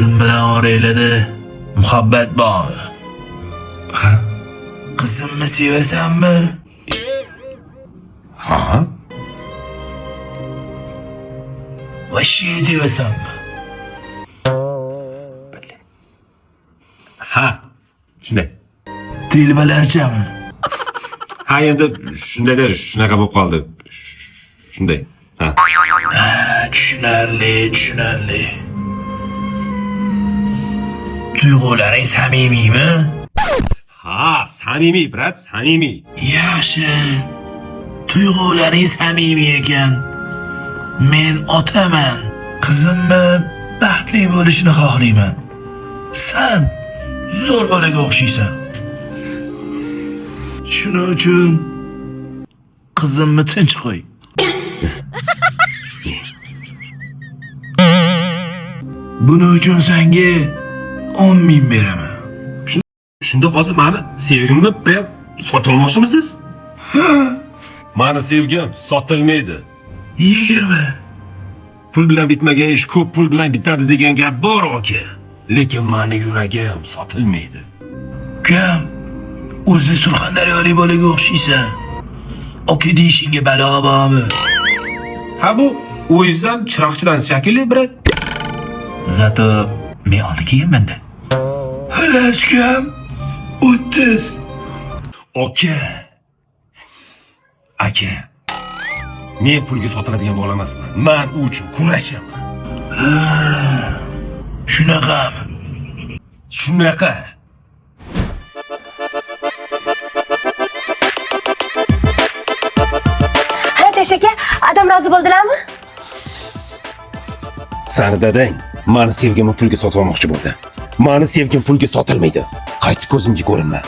Qizim bilan oralarda muhabbat bormi? Ha? Qizimni sevasanmi? Ha? Vashshe sevasanmi? Ha. Shunday. Telbalarchami? Ha, endi shundayda shunaqa bo'lib qoldi. Shunday. Ha. Tushunarli. Tuyg'ularing samimiymi? Ha, samimiy, brat, samimiy. Yaxshi. Tuyg'ularing samimiy ekan. Men otaman. Qizimni baxtli bo'lishini xohlayman. Sen zo'r bolaga o'xshaysan. Shuning uchun qizimni tinch qo'y. Buning uchun senga 10 ming beraman. Shunda hozir meni sevgimni berib sotolmoqchimisiz? Meni sevgim sotilmaydi. 20. Pul bilan bitmagan ish ko'p pul bilan bitadi degan gap bor aka. Lekin meni yuragim sotilmaydi. Ukam, o'zi Surxondaryolik bolaga o'xshaysan. Oka deyishingga balo bormi? Ha, bu o'zizdan chiroqchidan shakilli, brat. Zato men oldi kelganman-da. Xullas ukam, 30. Aka. Men pulga sotiladigan bola emasman. Men u uchun kurashaman. Shunaqami? Shunaqa. Hajjash aka, adam rozi bo'ldilarmi? Sani dadang meni sevgimni pulga sotib olmoqchi bo'ldi. Meni sevgim pulga sotilmaydi. Qaytib ko'zimga ko'rinma.